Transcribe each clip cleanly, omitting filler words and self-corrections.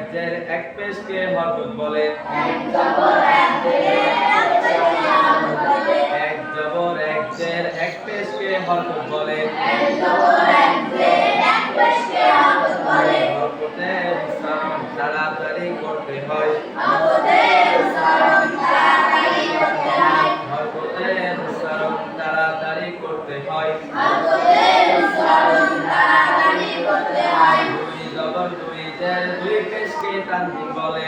জের এক পেশকে হরকত বলে। এক জবর এক জের এক পেশকে হরকত বলে। হরকতের উচ্চারণ তাড়াতাড়ি করতে হয়। হরকতের উচ্চারণ তাড়াতাড়ি করতে হয়। দুই জবর দুই জের দুই পেশকে তানবিন বলে।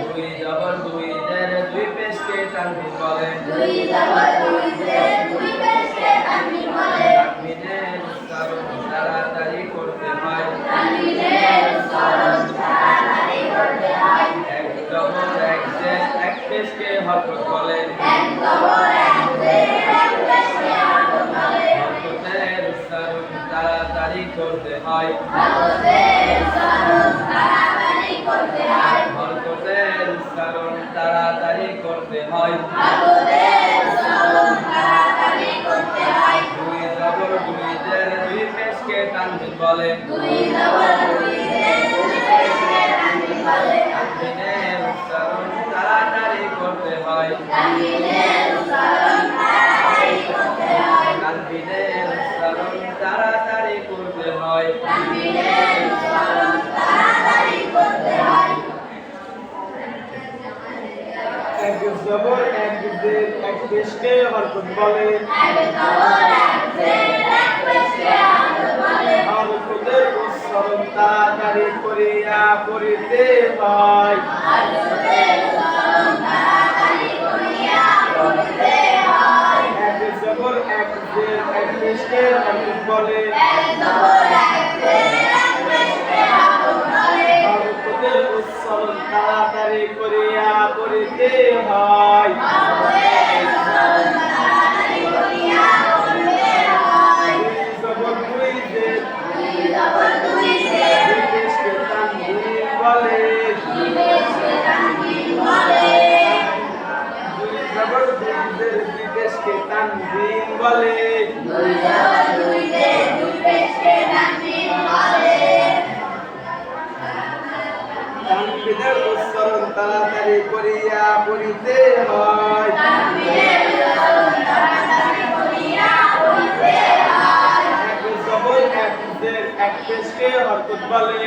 দুই জবর দুই জের দুই পেশকে তানবিন বলে। তানবিনের উচ্চারণ তাড়াতাড়ি করতে হয়। এক জবর এক জের এক পেশকে হরকত বলে। হরকতের উচ্চারণ তাড়াতাড়ি করতে হয়। হরকতের উচ্চারণ তাড়াতাড়ি করতে হয়। দুই জবর দুই জের দুই পেশকে তানবিন বলে। তানবিনের উচ্চারণ তাড়াতাড়ি করতে হয়। তানবিনের উচ্চারণ তাড়াতাড়ি করতে হয়। এক জবর এক জের এক পেশকে হরকত বলে। হরকতের উচ্চারণ তাড়াতাড়ি করিয়া করিতে হয়। এক জবর এক জের এক পেশকে হরকত বলে। হরকতের উচ্চারণ তাড়াতাড়ি করিয়া করিতে হয়। দুই জবর দুই জের দুই পেশকে তানবিন বলে। দুই জবর দুই জের দুই পেশকে তানবিন বলে। তানবিনের উচ্চারণ তাড়াতাড়ি করিয়া করিতে হয়। এক জবর এক জের এক পেশকে হরকত বলে।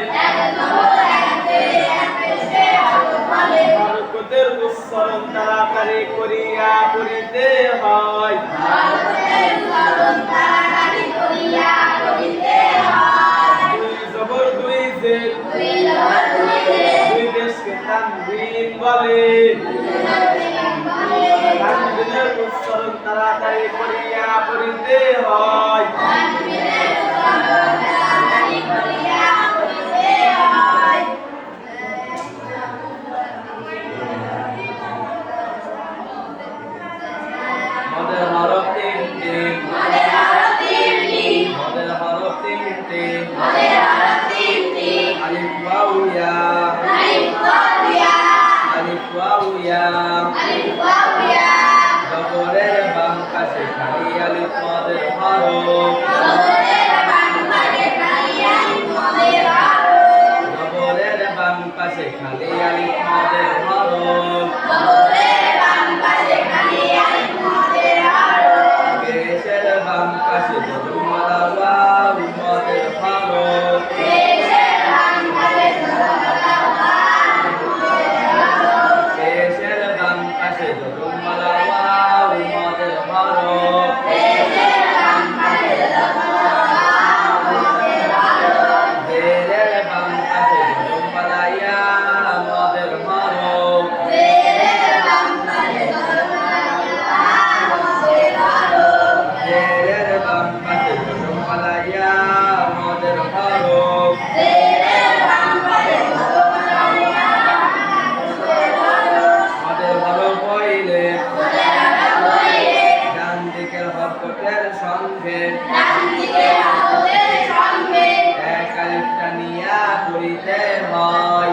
হরকতের উচ্চারণ তাড়াতাড়ি করিয়া করিতে হয়। দুই জবর দুই জের দুই পেশকে তানবিন বলে। তানবিনের উচ্চারণ তাড়াতাড়ি করিয়া করিতে হয়। মদের হরফ তিনটি। মদের হরফ তিনটি। আলিফ ওয়াও ইয়া। আলিফ ওয়াও ইয়া। জবরের বাম পাশে খালি আলিফ মদের হরফ। জবরের বাম পাশে খালি আলিফ মদের হরফ। পেশের বাম পাশে জজমালা ওয়াও মদের হরফ। পেশের বাম পাশে জজমালা ওয়াও মদের হরফ। জেরের বাম পাশে জজমালা ইয়া মদের হরফ। জেরের বাম পাশে জজমালা ইয়া মদের হরফ। মদের হরফ হইলে ডান দিকের হরকতের সঙ্গে এক আলিফ টানিয়া করিতে হয়।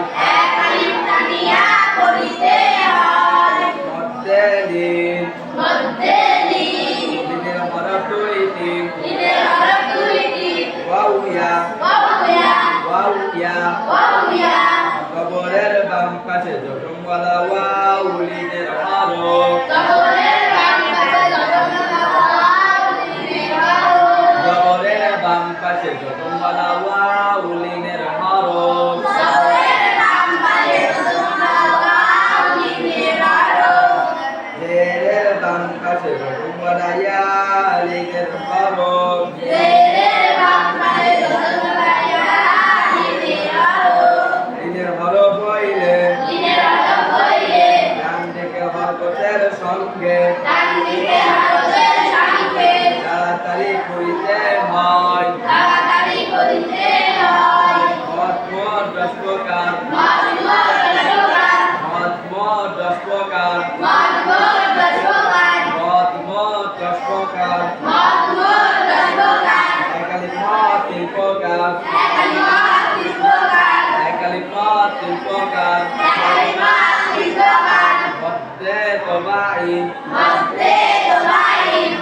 মধ্যে লিন। লিনের হরফ দুইটি। ওয়াও ইয়া। ওয়াউয়া কবরের বাম পাশে জটমওয়ালা ওয়াও লিনের হরফ কবরের বাম পাশে জটমওয়ালা ওয়াও লিনের হরফ জেরের বাম পাশে জটমওয়ালা ইয়া লিনের হরফ লিনের হরফ হইলে ডান দিকে হরকতের সঙ্গে তাড়াতাড়ি করিতে হয় মত মত দশ প্রকার মত মত দশ প্রকার মত মত দশ প্রকার একালিক মত তিন প্রকার একালিক মত তিন প্রকার মধ্যে তবাই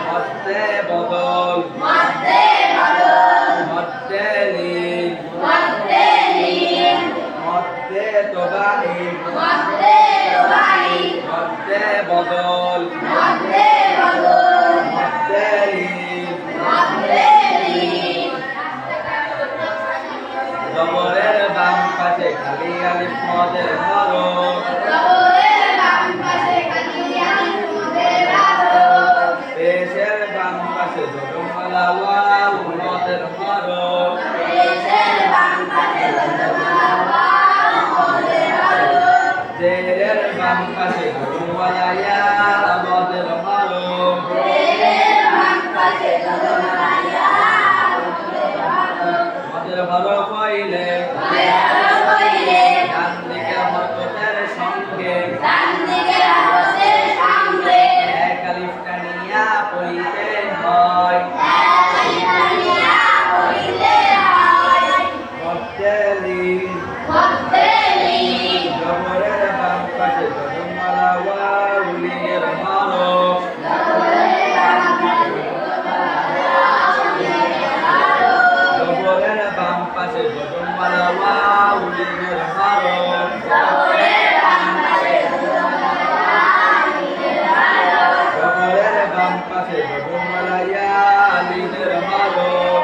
মধ্যে বদল মধ্যে লীন মধ্যে তবাই মধ্যে বদল মধ্যে লীন জবরের বাম পাশে খালি আলিফ মদের হরফ পেশের বাম পাশে জটমওয়ালা ওয়াও মদের হরফ জেরের বাম পাশে জটমওয়ালা ইয়া মদের হরফ মদের হরফ হইলে ডান দিকে হরকতের সঙ্গে এক আলিফ টানিয়া পড়িতে হয় মধ্যে লীন জবরের বাম পাশে জটমওয়ালা ওয়াও লিনের হরফ জবরের বাম পাশে জটমওয়ালা ওয়াও লিনের হরফ জবরের বাম পাশে জটমওয়ালা ইয়া লিনের হরফ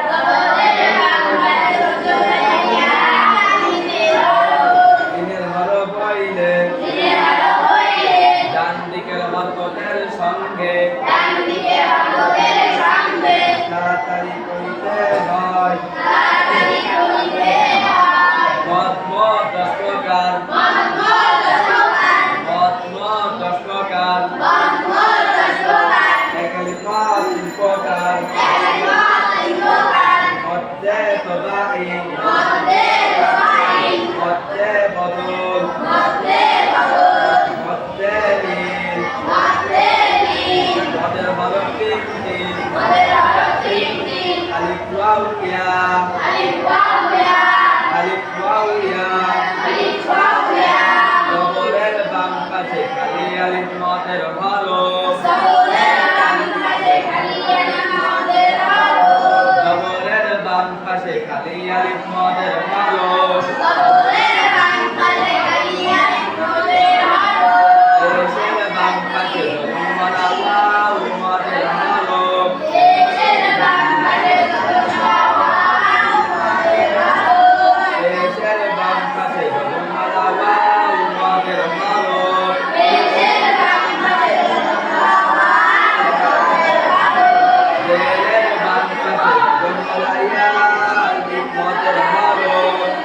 লিনের হরফ হইলে ডান দিকের হরকতের সঙ্গে তাড়াতাড়ি করিতে হয় মত মত দশ প্রকার মত মত দশ প্রকার একালিক মত তিন প্রকার মধ্যে তবাই মধ্যে বদল মধ্যে লীন মদের হরফ তিনটি আলিফ ওয়াও ইয়া আলিফ ওয়াও ইয়া জবরের বাম পাশে খালি আলিফ মদের হরফ জবরের বাম পাশে খালি আলিফ মদের হরফ পেশের বাম পাশে জটমওয়ালা ওয়াও মদের হরফ পেশের বাম পাশে জটমওয়ালা ওয়াও মদের হরফ জেরের বাম পাশে জটমওয়ালা ইয়া লিফ মদের হরফ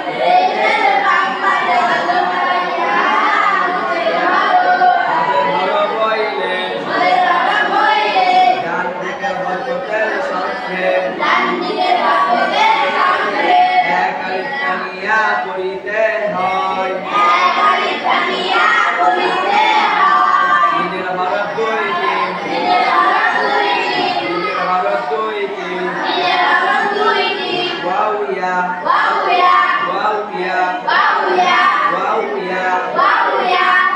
মদের হরফ হইলে ডান দিকের হরকতের সঙ্গে এক আলিফ টানিয়া পড়িতে হয় লিনের হরফ দুইটি লিনের হরফ দুইটি ওয়াও ইয়া ওয়াও ইয়া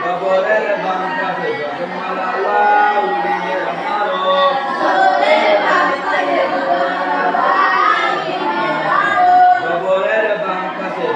জবরের বাম পাশে জটমওয়ালা ওয়াও লিনের হরফ জবরের বাম পাশে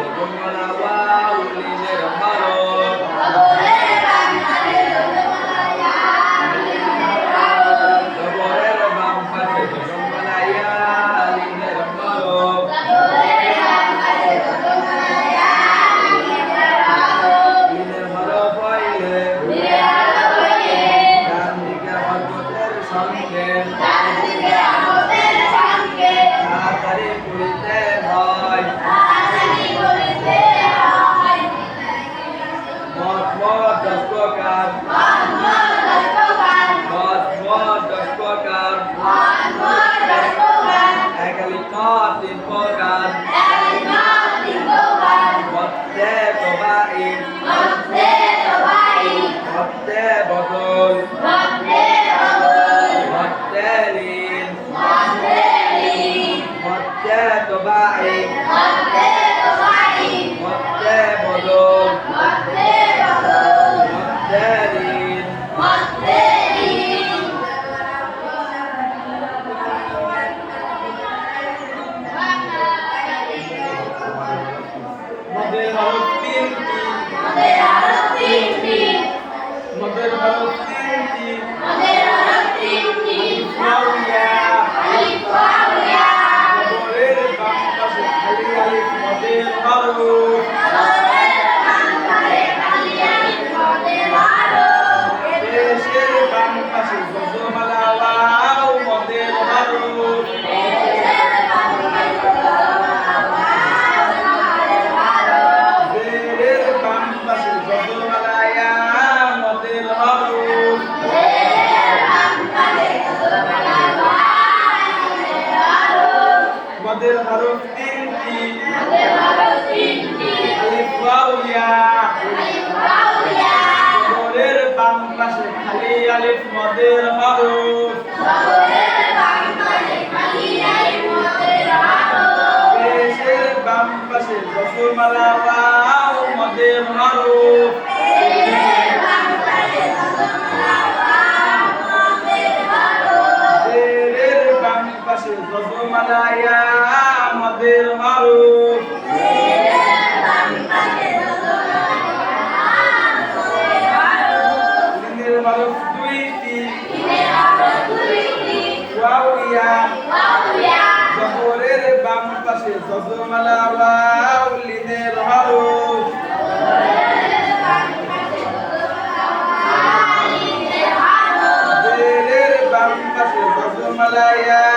মদের হরফ পেশের বাম পাশে জজমালা ওয়াও মদের হরফ জেরের বাম পাশে জজমালা ইয়া মদের হরফ মদের হরফ তিনটি আলিফ ওয়াও ইয়া জবরের বাম পাশে খালি আলিফ মদের হরফ পেশের বাম পাশে জজমালা ওয়াও মদের হরফ জেরের বাম পাশে জজমালা ইয়া মদের হরফ লিনের হরফ দুইটি ওয়াও ইয়া জবরের বাম পাশে জজমালা ওয়াও লিনের হরফ জেরের বাম পাশে জজমালা ইয়া